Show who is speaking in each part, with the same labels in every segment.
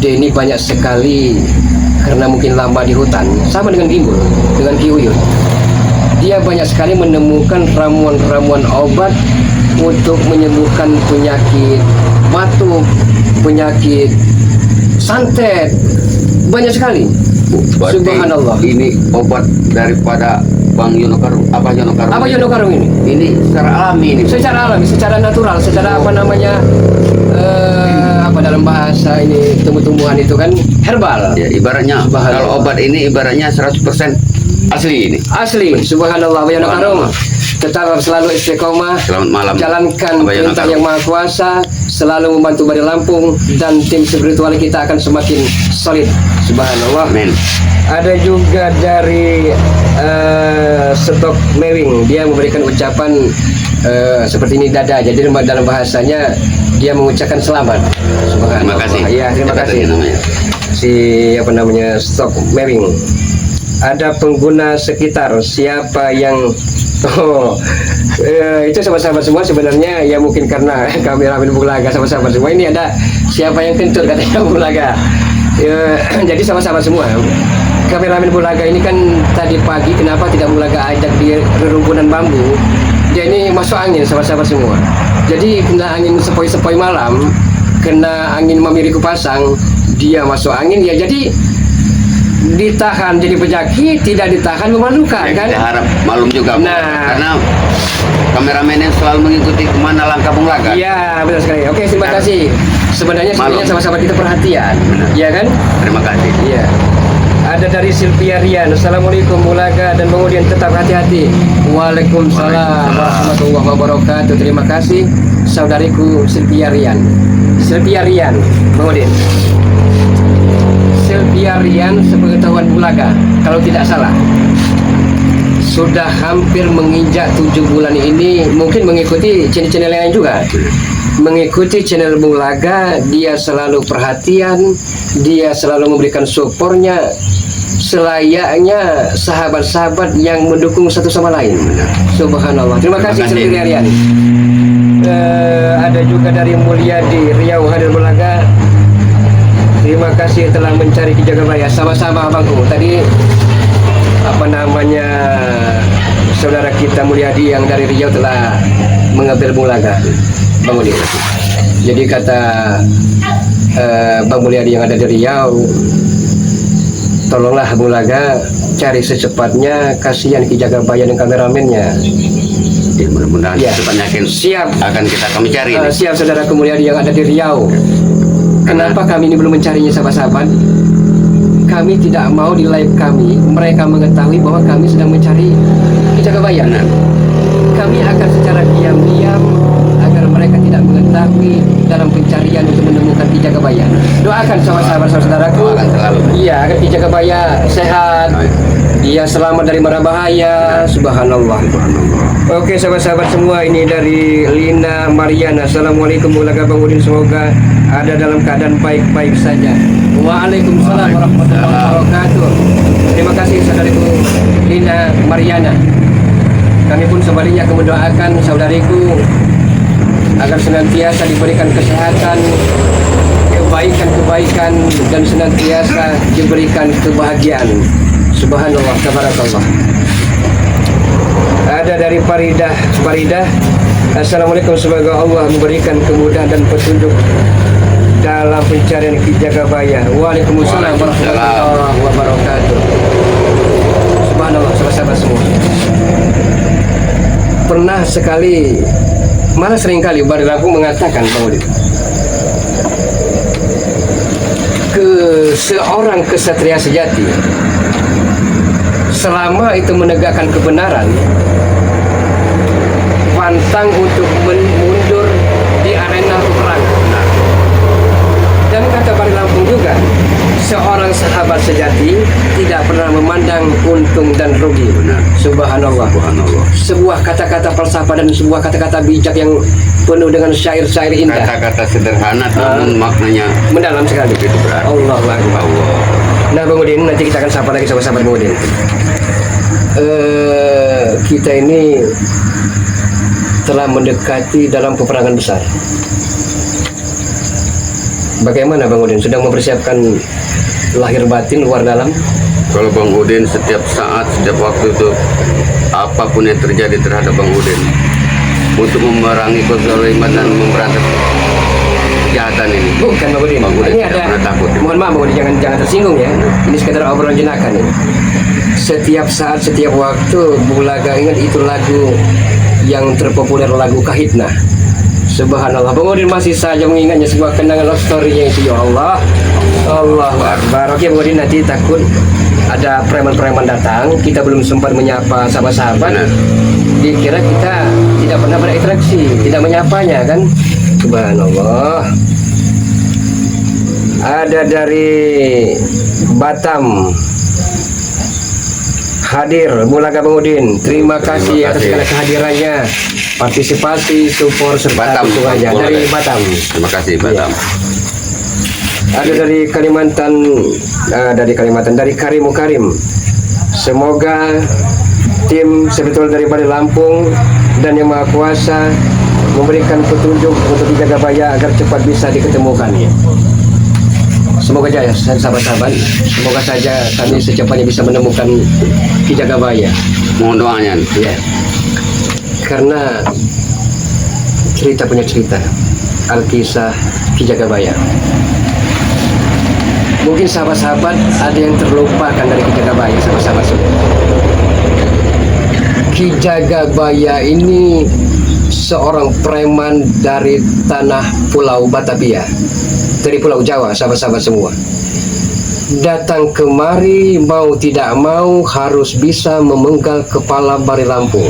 Speaker 1: dia ini banyak sekali, karena mungkin lama di hutan, sama dengan Gimbul, dengan Ki Uyun. Dia banyak sekali menemukan ramuan-ramuan obat untuk menyembuhkan penyakit batuk, penyakit santet, banyak sekali.
Speaker 2: Berarti
Speaker 1: Subhanallah.
Speaker 2: ini obat daripada Bang Yonokarung. Apa Yonokarung?
Speaker 1: Apa Yonokarung ini?
Speaker 2: Ini secara alami ini.
Speaker 1: Secara alami, secara natural, secara apa namanya, apa dalam bahasa ini, tumbuh-tumbuhan itu kan herbal.
Speaker 2: Ya, ibaratnya
Speaker 1: Subhanallah.
Speaker 2: kalau obat ini ibaratnya 100% asli ini.
Speaker 1: Asli, subhanallah, Abah Yonokarung. Tetap selalu istiqomah,
Speaker 2: Selamat malam.
Speaker 1: jalankan
Speaker 2: Abah
Speaker 1: perintah
Speaker 2: Yonokarung.
Speaker 1: yang Maha Kuasa, selalu membantu Bari Lampung, dan tim spiritual kita akan semakin solid. Subhanallah.
Speaker 2: Amin.
Speaker 1: Ada juga dari Stok Mewing, dia memberikan ucapan seperti ini dada. Jadi dalam bahasanya dia mengucapkan selamat.
Speaker 2: Terima kasih.
Speaker 1: Ya, terima
Speaker 2: Siapa
Speaker 1: kasih.
Speaker 2: tadi namanya?
Speaker 1: Si apa namanya, Stok Mewing. Ada pengguna sekitar, siapa yang itu sahabat-sahabat semua sebenarnya, ya mungkin karena kameramen Bulaga, sahabat-sahabat semua ini ada siapa yang kentut katanya Bulaga. Jadi sahabat-sahabat semua, kameramen Bulaga ini kan tadi pagi kenapa tidak Bulaga ajak di rerumpunan bambu, dia ini masuk angin sahabat-sahabat semua. Jadi kena angin sepoi-sepoi malam, kena angin memiriku pasang, dia masuk angin ya, jadi ditahan jadi penyakit, tidak ditahan memalukan
Speaker 2: Ya,
Speaker 1: kan.
Speaker 2: kita harap malum juga, Bu.
Speaker 1: Nah.
Speaker 2: Karena kameramen yang selalu mengikuti kemana langkah Bung Laga.
Speaker 1: Iya, benar sekali. Oke, terima
Speaker 2: Nah.
Speaker 1: kasih. Sebenarnya
Speaker 2: Malum.
Speaker 1: sama-sama kita perhatian, iya kan?
Speaker 2: Terima kasih.
Speaker 1: Iya. Ada dari Sylvia Rian. Assalamualaikum Bulaga dan kemudian tetap hati-hati. Waalaikumsalam warahmatullahi wabarakatuh. Terima kasih saudariku Sylvia Rian. Sylvia Rian, kemudian Sylvia Rian, sepengetahuan Bulaga, kalau tidak salah sudah hampir menginjak 7 bulan ini, mungkin mengikuti channel-channel lain juga, mengikuti channel Bulaga. Dia selalu perhatian, dia selalu memberikan supportnya selayaknya sahabat-sahabat yang mendukung satu sama lain. Subhanallah. Terima kasih Sylvia Rian. Ada juga dari Mulyadi Riau hadir Bulaga. Terima kasih telah mencari Ki Jagabaya. Sama-sama abangku. Tadi apa namanya, saudara kita Mulyadi yang dari Riau telah mengambil Bulaga, Bang Mulyadi. Jadi kata Bang Mulyadi yang ada di Riau, tolonglah Bulaga cari secepatnya, kasihan Ki Jagabaya dan kameramennya.
Speaker 2: Ya, mudah-mudahan
Speaker 1: Ya.
Speaker 2: secepatnya
Speaker 1: Siap.
Speaker 2: akan kami cari ini.
Speaker 1: Siap saudara Mulyadi yang ada di Riau. Kenapa kami ini belum mencarinya sahabat-sahabat? Kami tidak mau di live kami mereka mengetahui bahwa kami sedang mencari Ki Jagabaya. Kami akan secara diam-diam agar mereka tidak mengetahui dalam pencarian untuk menemukan Ki Jagabaya. Doakan sahabat-sahabat saudaraku.
Speaker 2: Doakan selalu.
Speaker 1: Iya, agar Ki Jagabaya sehat. Dia selamat dari mara bahaya. Subhanallah. Oke sahabat-sahabat semua, ini dari Lina Mariana. Assalamualaikum Bulaga Bang Udin, semoga ada dalam keadaan baik-baik saja. Waalaikumsalam warahmatullahi wabarakatuh. Terima kasih saudariku Lina Mariana. Kami pun sebaliknya akan mendoakan saudariku agar senantiasa diberikan kesehatan, kebaikan-kebaikan, dan senantiasa diberikan kebahagiaan. Subhanallah, tabarakallah. Ada dari Faridah. Assalamualaikum, semoga Allah memberikan kemudahan dan petunjuk dalam pencarian Ki Jagabaya. Waalaikumsalam warahmatullahi wabarakatuh. Subhanallah, sahabat-sahabat semua. Pernah sekali, malah sering kali Bari Lampung mengatakan, Bang Udin, seorang kesatria sejati selama itu menegakkan kebenaran, pantang untuk mundur di arena peperangan. Dan kata Bari Lampung juga, seorang sahabat sejati tidak pernah memandang untung dan rugi. Subhanallah.
Speaker 2: Subhanallah.
Speaker 1: Sebuah kata-kata falsafah dan sebuah kata-kata bijak yang penuh dengan syair-syair indah.
Speaker 2: Kata-kata sederhana namun maknanya
Speaker 1: Mendalam sekali.
Speaker 2: begitu berat.
Speaker 1: Allahu Akbar.
Speaker 2: Allah.
Speaker 1: Nah Bang Udin, nanti kita akan sapa lagi sahabat-sahabat Bang Udin. Kita ini telah mendekati dalam peperangan besar. Bagaimana Bang Udin? Sudah mempersiapkan lahir batin luar dalam?
Speaker 2: Kalau Bang Udin setiap saat, setiap waktu itu, apapun yang terjadi terhadap Bang Udin, untuk memerangi kezaliman dan memberantas kejahatan ini.
Speaker 1: Bukan Bang Udin.
Speaker 2: Bang Udin
Speaker 1: Ini
Speaker 2: tidak
Speaker 1: ada.
Speaker 2: pernah takut.
Speaker 1: Mohon maaf Bang Udin, jangan tersinggung ya. Ini sekedar obrolan jenaka nih. Setiap saat, setiap waktu, Bulaga ingat itu lagu yang terpopuler, lagu Kahitna. Subhanallah, Bang Udin masih saja mengingatnya sebuah kenangan love story-nya itu. Ya Allah, Allah Akbar. Oke Bang Udin, nanti takut ada preman-preman datang, kita belum sempat menyapa sahabat-sahabat.
Speaker 2: Benar.
Speaker 1: Dikira kita tidak pernah berinteraksi, tidak menyapanya kan. Subhanallah. Ada dari Batam hadir Bulaga Bang Udin. Terima kasih atas segala kehadirannya, partisipasi, support serta
Speaker 2: Batam,
Speaker 1: dukungannya dari Batam.
Speaker 2: Terima kasih Batam.
Speaker 1: Ada dari Kalimantan, dari Karim Mukarim. Semoga tim sebetulnya dari Bali Lampung dan Yang Maha Kuasa memberikan petunjuk untuk Ki Jagabaya agar cepat bisa diketemukan. Semoga saja sahabat-sahabat, semoga saja kami secepatnya bisa menemukan Ki Jagabaya.
Speaker 2: Mohon doanya.
Speaker 1: Ya, karena cerita punya cerita, Alkisah Ki Jagabaya. Mungkin sahabat-sahabat ada yang terlupakan dari Ki Jagabaya, sahabat-sahabat semua. Ki Jagabaya ini seorang preman dari tanah Pulau Batavia, dari Pulau Jawa, sahabat-sahabat semua. Datang kemari mau tidak mau harus bisa memenggal kepala Bali Lampung.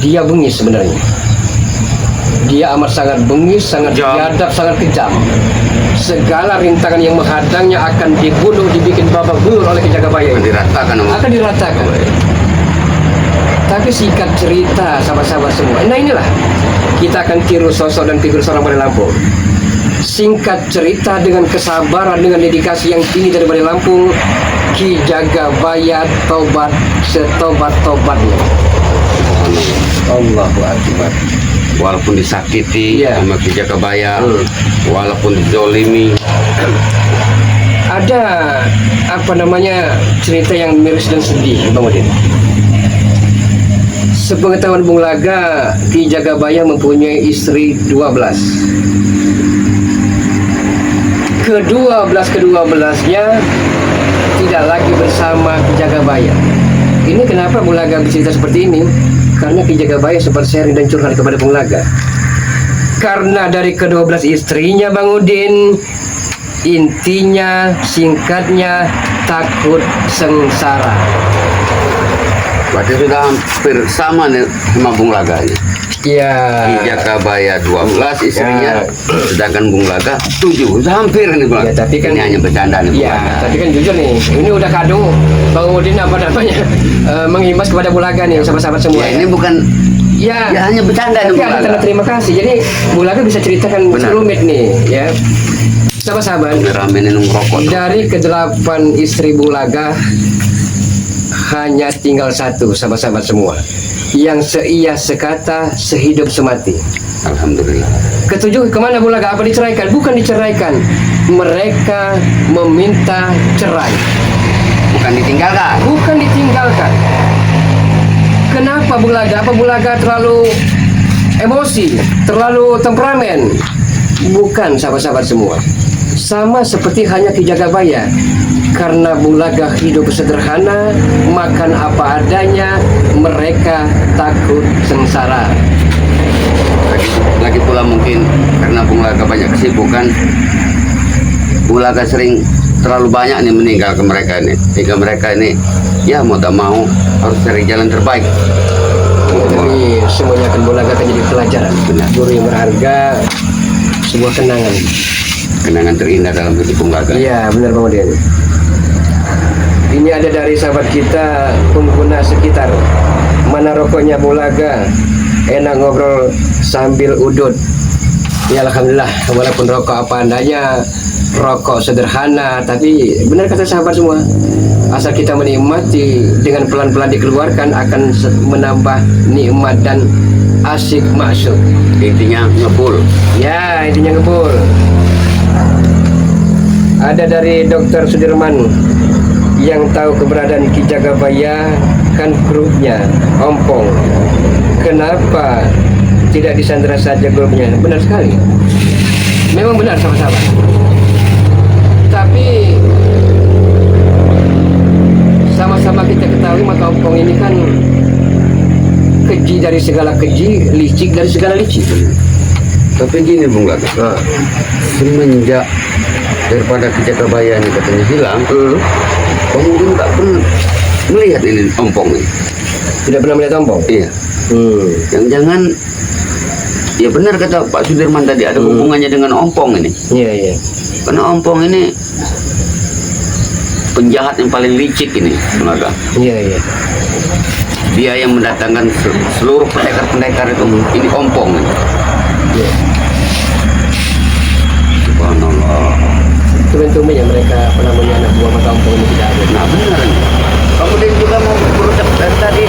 Speaker 1: Dia bengis sebenarnya. Dia amat sangat bengis, sangat biadab, sangat kejam. Segala rintangan yang menghadangnya akan dibunuh, dibikin babak belur oleh Ki Jagabaya. Akan diratakan. Tapi singkat cerita sahabat-sahabat semua. Nah inilah kita akan tiru sosok dan figur seorang Bali Lampung. Singkat cerita, dengan kesabaran, dengan dedikasi yang tinggi dari Bali Lampung, Ki Jagabaya tobat setobat-tobatnya. Allahu Akbar.
Speaker 2: Walaupun disakiti sama Ki Jagabaya, walaupun dizolimi.
Speaker 1: Ada cerita yang miris dan sedih Bang Udin. Sepengetahuan Bung Laga, Ki Jagabaya mempunyai istri 12. Kedua-belasnya tidak lagi bersama Ki Jagabaya. Ini kenapa Bung Laga bercerita seperti ini? Karena Ki Jagabaya sempat sharing dan curhat kepada Bung Laga. Karena dari ke-12 istrinya Bang Udin, intinya, singkatnya, takut sengsara.
Speaker 2: Berarti sudah hampir sama nih sama Bung Laga ini.
Speaker 1: Iya.
Speaker 2: Ki Jagabaya 12 istrinya, sedangkan Bung Laga 7. Sudah hampir nih Bang.
Speaker 1: Ya, tapi kan
Speaker 2: ini hanya bercanda nih Bung
Speaker 1: Iya,
Speaker 2: Laga.
Speaker 1: tapi kan jujur nih, ini udah kado Bang Udin menghimbas kepada Bung Laga nih, sahabat-sahabat semua.
Speaker 2: Ya, ini bukan
Speaker 1: ya
Speaker 2: hanya bercanda nih
Speaker 1: tapi
Speaker 2: Bung
Speaker 1: ada
Speaker 2: Laga.
Speaker 1: tanda terima kasih. Jadi Bung Laga bisa ceritakan
Speaker 2: Benar.
Speaker 1: rumit nih, ya. Sahabat-sahabat,
Speaker 2: Ngeramein ngerokok.
Speaker 1: dari ke-8 istri Bung Laga hanya tinggal satu, sahabat-sahabat semua, yang seia sekata, sehidup semati.
Speaker 2: Alhamdulillah.
Speaker 1: Ketujuh kemana Bung Laga? Apa diceraikan? Bukan diceraikan, mereka meminta cerai.
Speaker 2: Bukan ditinggalkan.
Speaker 1: Bukan ditinggalkan. Kenapa Bung Laga? Apa Bung Laga terlalu emosi, terlalu temperamen? Bukan, sahabat-sahabat semua. Sama seperti hanya Ki Jagabaya. Karena Bung Laga hidup sederhana, makan apa adanya, mereka takut sengsara.
Speaker 2: Lagi pula mungkin karena Bung Laga banyak kesibukan, Bung Laga sering terlalu banyak nih meninggal ke mereka ini, sehingga mereka ini ya mau tak mau harus cari jalan terbaik.
Speaker 1: Tapi semuanya akan Bung Laga akan jadi pelajaran, guru yang berharga, sebuah
Speaker 2: Kenangan terindah dalam hidup Bung Laga.
Speaker 1: Iya, benar Bang Udin. Ini ada dari sahabat kita, pengguna sekitar. Mana rokoknya Bung Laga? Enak ngobrol sambil udut. Ya Alhamdulillah, walaupun rokok apa adanya, rokok sederhana, tapi benar kata sahabat semua, asal kita menikmati, dengan pelan-pelan dikeluarkan akan menambah nikmat dan asik masuk.
Speaker 2: Intinya ngebul.
Speaker 1: Ya, intinya ngebul. ada dari Dr. Sudirman yang tahu keberadaan Ki Jagabaya, kan grupnya ompong. Kenapa tidak disandera saja grupnya? Benar sekali. Memang benar sama-sama. Tapi sama-sama kita ketahui maka ompong ini kan keji dari segala keji, licik dari segala licik.
Speaker 2: Tapi gini Bung Laga, semenjak daripada Ki Jagabaya ini katanya hilang, Bang Udin tak pernah melihat ini ompong ini.
Speaker 1: Tidak pernah melihat ompong?
Speaker 2: Iya. Jangan-jangan ya benar kata Pak Sudirman tadi ada hubungannya dengan ompong ini.
Speaker 1: Iya, iya.
Speaker 2: Karena ompong ini penjahat yang paling licik ini, Bung Laga.
Speaker 1: Iya, iya.
Speaker 2: Dia yang mendatangkan seluruh pendekar-pendekar itu, ini ompong ini.
Speaker 1: Iya.
Speaker 2: Subhanallah.
Speaker 1: Tumben-tumben ya mereka apa namanya anak buah mata ompong ini tidak ada.
Speaker 2: Nah benar. Kemudian juga mau berucap dari tadi,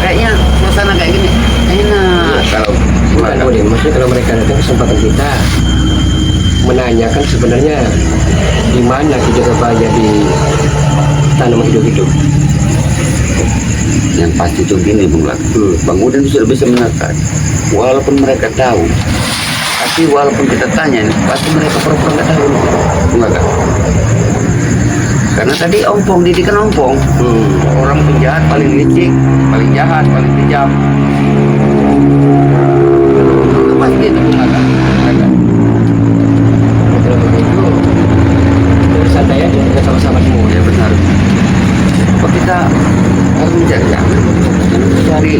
Speaker 2: kayaknya suasana kayak gini enak kalau
Speaker 1: Bukan boleh, maksudnya kalau mereka datang kesempatan kita menanyakan sebenarnya di mana Ki Jagabaya di tanam hidup-hidup.
Speaker 2: yang pasti itu gini Bung Laga. Bang Udin sudah bisa menekan, walaupun mereka tahu, tapi walaupun kita tanya, pasti mereka pura-pura nggak tahu, Bung Laga. Karena tadi ompong, didikan ompong, orang penjahat paling licik, paling jahat, paling kejam. Itu pasti itu Bung Laga.
Speaker 1: Kalau begitu, santai aja, kita sama-sama semua.
Speaker 2: Ya benar. Apa kita harus mencari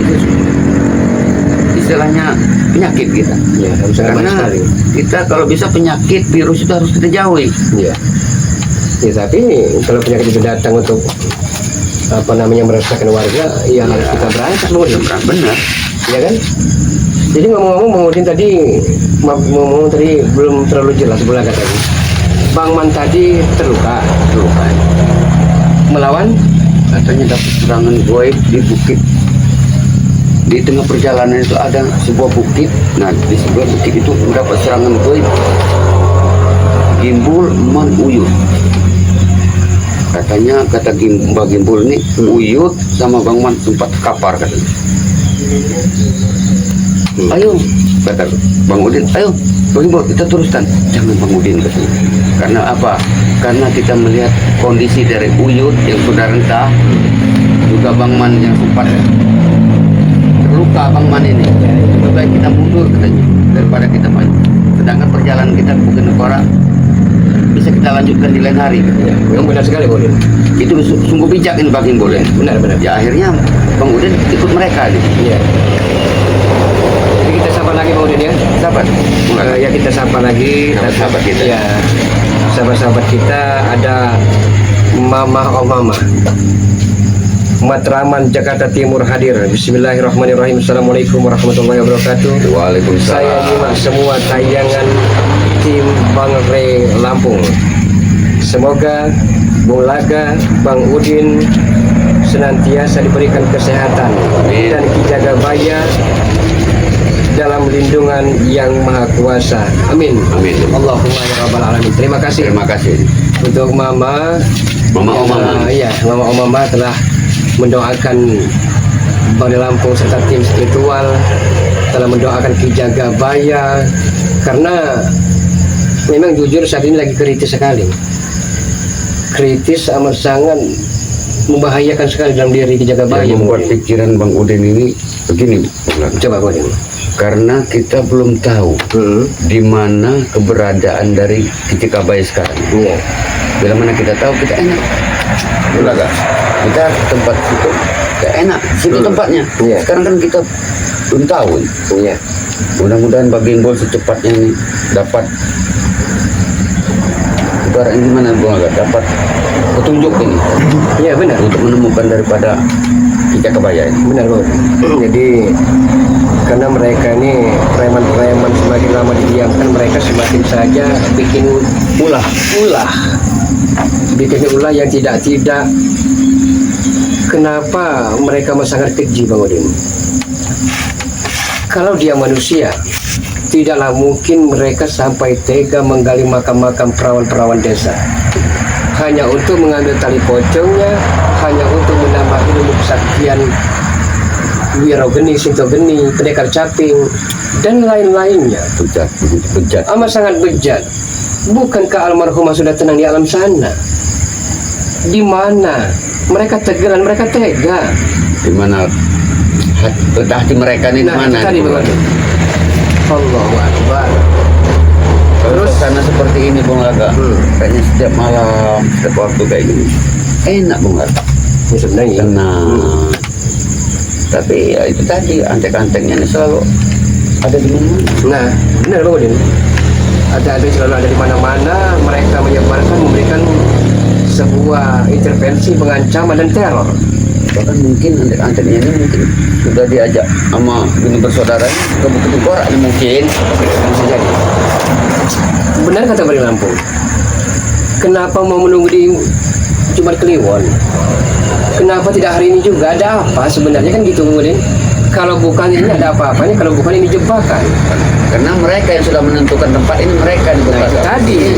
Speaker 2: istilahnya penyakit kita.
Speaker 1: Ya, harus ada
Speaker 2: Karena
Speaker 1: sekali.
Speaker 2: kita kalau bisa penyakit virus itu harus kita jauhi.
Speaker 1: Ya. Ya, tapi kalau penyakit itu datang untuk apa namanya meresahkan warga, ya harus kita berangkat Bang.
Speaker 2: Benar.
Speaker 1: Ya kan? Jadi ngomong-ngomong Bang Udin tadi ngomong tadi belum terlalu jelas bola tadi. Bang Man tadi terluka melawan
Speaker 2: Katanya dapat serangan goib di bukit. Di tengah perjalanan itu ada sebuah bukit. Nah di sebuah bukit itu mendapat serangan goib. Gimbul Man Uyut. Katanya kata Mbak Gimbul ini Uyut sama Bang Man sempat kapar katanya. Ayo kata Bang Udin, ayo Bang Gimbul kita teruskan. Jangan Bang Udin katanya. Karena apa? Karena kita melihat kondisi dari Uyut yang sudah rentah, juga Bang Man yang sempat terluka Bang Man ini. Lebih baik kita mundur katanya daripada kita maju. Sedangkan perjalanan kita ke Bukit Negara bisa kita lanjutkan di lain hari.
Speaker 1: ya, memang benar sekali Bang Udin.
Speaker 2: Itu sungguh bijak ini Bang Gimbul ya.
Speaker 1: Benar.
Speaker 2: Ya akhirnya Bang Udin ikut mereka nih.
Speaker 1: Iya. Jadi kita sapa lagi Bang Udin ya.
Speaker 2: Sahabat.
Speaker 1: Ya kita sapa lagi
Speaker 2: Sahabat kita.
Speaker 1: Ya, sahabat-sahabat kita ada Mama Mama Matraman Jakarta Timur hadir. Bismillahirrahmanirrahim. Assalamualaikum warahmatullahi wabarakatuh.
Speaker 2: Waalaikumsalam.
Speaker 1: Saya nyimak semua tayangan tim Bang Re Lampung. Semoga Bung Laga, Bang Udin senantiasa diberikan kesehatan dan Ki Jagabaya dalam lindungan yang maha kuasa. Amin.
Speaker 2: Amin.
Speaker 1: Allahumma ya rabbal alamin. Terima kasih.
Speaker 2: Terima kasih.
Speaker 1: Untuk Mama
Speaker 2: Mama.
Speaker 1: Iya, Mama telah mendoakan Bang Lampung serta tim spiritual, telah mendoakan Ki Jagabaya, karena memang jujur saat ini lagi kritis sekali. Kritis amat sangat membahayakan sekali dalam diri Ki Jagabaya.
Speaker 2: Yang membuat pikiran Bang Udin ini begini,
Speaker 1: Coba Bang Udin.
Speaker 2: karena kita belum tahu di mana keberadaan dari Ki Jagabaya sekarang.
Speaker 1: Iya.
Speaker 2: Bila mana kita tahu kita enak, Bulaga. Kita tempat situ, kita enak, situ tempatnya.
Speaker 1: Iya.
Speaker 2: Sekarang kan kita belum tahu.
Speaker 1: Iya.
Speaker 2: Mudah-mudahan Bang Gimbul secepatnya ini dapat ibaratnya gimana Bulaga, dapat petunjuk ini
Speaker 1: Iya benar.
Speaker 2: untuk menemukan daripada Ki Jagabaya ini.
Speaker 1: Benar Bang. Jadi karena mereka ini preman-preman semakin lama didiamkan, mereka semakin saja bikin ulah, bikin ulah yang tidak. Kenapa mereka sangat keji Bang Udin? Kalau dia manusia, Tidaklah mungkin mereka sampai tega menggali makam-makam perawan-perawan desa hanya untuk mengambil tali pocongnya, hanya untuk menambah ilmu kesaktian wirogeni, sintogeni, pendekar caping, dan lain-lainnya.
Speaker 2: Bejat.
Speaker 1: Amat sangat bejat. Bukankah almarhumah sudah tenang di alam sana? Di mana mereka tega dan mereka tega?
Speaker 2: Di mana hati mereka ini?
Speaker 1: Nah,
Speaker 2: di mana?
Speaker 1: tadi bagaimana? Allahu Akbar.
Speaker 2: Terus karena seperti ini Bung Laga, kayaknya setiap malam, setiap waktu kayak gini, enak Bung Laga.
Speaker 1: Ya, sebenarnya.
Speaker 2: Tenang. Tapi ya itu tadi, antek-anteknya ini selalu ada di mana.
Speaker 1: Nah, benar Bang Udin. Ada selalu ada di mana-mana. Mereka menyebarkan, memberikan sebuah intervensi, pengancaman dan teror.
Speaker 2: Bahkan mungkin antek-anteknya ini mungkin sudah diajak sama ini bersaudara ke Bukit Tengkorak ini mungkin.
Speaker 1: Bisa jadi. Benar kata Bari Lampung. Kenapa mau menunggu di Jumat Kliwon? Kenapa tidak hari ini juga? Ada apa sebenarnya, kan gitu Bang Udin? Kalau bukan ini ada apa-apanya, kalau bukan ini jebakan.
Speaker 2: Karena mereka yang sudah menentukan tempat ini, mereka di Bung
Speaker 1: Nah,
Speaker 2: Laga.
Speaker 1: tadi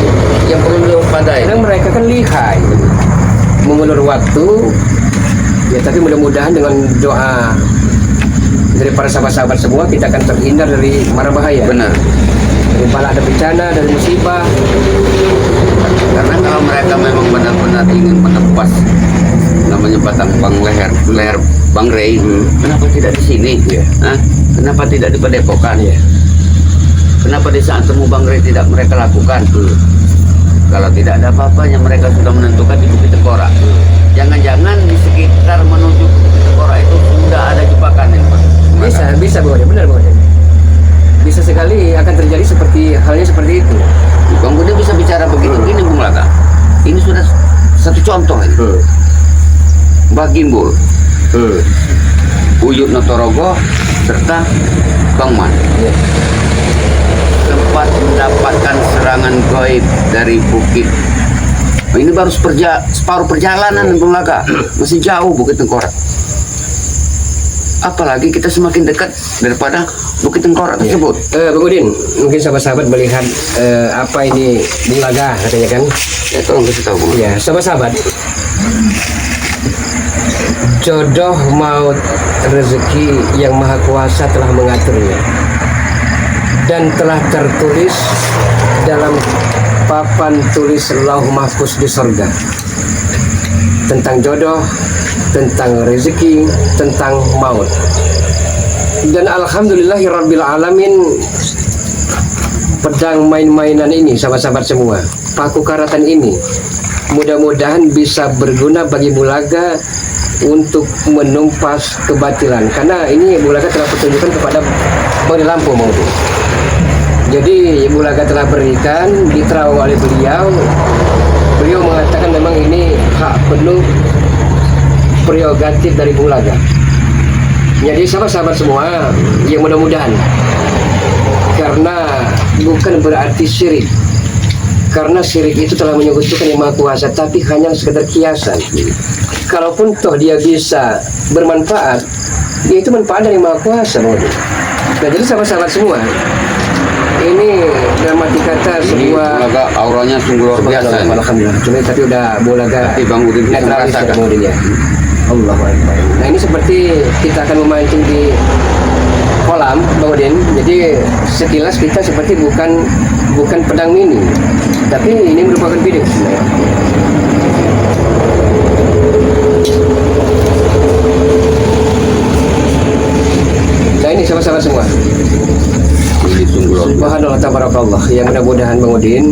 Speaker 2: Yang perlu diwaspadai.
Speaker 1: karena mereka kan lihai, mengulur waktu. Ya, tapi mudah-mudahan dengan doa dari para sahabat-sahabat semua kita akan terhindar dari mara bahaya.
Speaker 2: Benar.
Speaker 1: Dari bala ada bencana, dari musibah.
Speaker 2: Karena kalau mereka memang benar-benar ingin menebas namanya batang bang leher Bang Rey, kenapa tidak di sini? Hah? Kenapa tidak di Padepokan?
Speaker 1: Ya.
Speaker 2: Kenapa di saat temu Bang Rey tidak mereka lakukan? Kalau tidak ada apa-apanya, mereka sudah menentukan di Bukit Tengkorak. Jangan-jangan di sekitar menuju Bukit Tengkorak itu sudah ada jebakan ya, Pak?
Speaker 1: Bisa Bang Udin, benar Bang Udin. Bisa sekali akan terjadi halnya seperti itu.
Speaker 2: Bang Budi bisa bicara begitu gini Bung Laga. Ini sudah satu contoh ini. Mbak Gimbul, Uyut Notorogo, serta Bang Man.
Speaker 1: Ya.
Speaker 2: Sempat mendapatkan serangan goib dari bukit. Ini baru separuh perjalanan Bung Laga. Masih jauh Bukit Tengkorak. Apalagi kita semakin dekat daripada Bukit Tengkorak tersebut.
Speaker 1: Bang Udin, mungkin sahabat-sahabat melihat apa ini Bung Laga katanya kan?
Speaker 2: Ya tolong kasih tahu Bung.
Speaker 1: Ya, sahabat-sahabat. Jodoh, maut, rezeki yang Maha Kuasa telah mengaturnya dan telah tertulis dalam papan tulis Lauh Mahfuz di sorga tentang jodoh, tentang rezeki, tentang maut. Dan alhamdulillahirabbil alamin, pedang main-mainan ini sahabat-sahabat semua, paku karatan ini mudah-mudahan bisa berguna bagi Bulaga untuk menumpas kebatilan, karena ini Bulaga telah petunjukkan kepada Bang Lampung mau. Jadi Bulaga telah berikan, diterau oleh beliau mengatakan memang ini hak penuh prerogatif dari Bulaga. Jadi sahabat-sahabat semua, yang mudah-mudahan, karena bukan berarti syirik, karena syirik itu telah menyekutukan Yang Maha Kuasa, tapi hanya sekedar kiasan. Kalaupun toh dia bisa bermanfaat, dia itu manfaat dari Maha Kuasa. Nah, jadi sahabat-sahabat semua, ini dalam arti kata sebuah
Speaker 2: Bulaga auranya sungguh luar biasa.
Speaker 1: Alhamdulillah. Cuma tapi udah Bulaga
Speaker 2: Tapi Bang Udin bisa merasakan.
Speaker 1: Allah Akbar. Nah, ini seperti kita akan memancing di kolam Bang Udin. Jadi sekilas kita seperti bukan pedang mini, tapi ini merupakan bidik sebenarnya. Nah, ini sahabat-sahabat semua.
Speaker 2: Ini sungguh luar biasa.
Speaker 1: Subhanallah tabarakallah. Yang mudah-mudahan Bang Udin,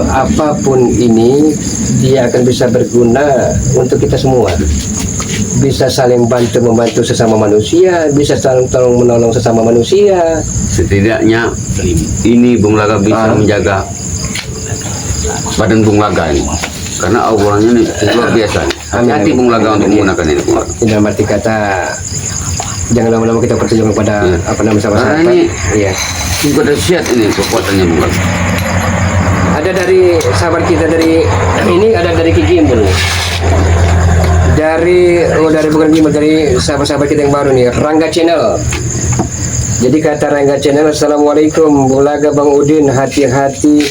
Speaker 1: apapun ini dia akan bisa berguna untuk kita semua. Bisa saling bantu-membantu sesama manusia, bisa saling tolong-menolong sesama manusia.
Speaker 2: Setidaknya ini Bung Laga bisa menjaga badan Bung Laga ini. Karena auranya ini luar biasa. Hati-hati Bung Laga untuk menggunakan ini Bung Laga.
Speaker 1: Dalam arti kata, jangan lama-lama kita pertunjukkan kepada apa nama sahabat-sahabat.
Speaker 2: Ini
Speaker 1: Iya.
Speaker 2: sungguh dahsyat ini kekuatannya Bung Laga.
Speaker 1: Ada dari sahabat kita ini ada dari Ki Gimbul. Dari bukan Gimbul, dari sahabat-sahabat kita yang baru nih, Rangga Channel. Jadi kata Rangga Channel, Assalamualaikum Bulaga Bang Udin, hati-hati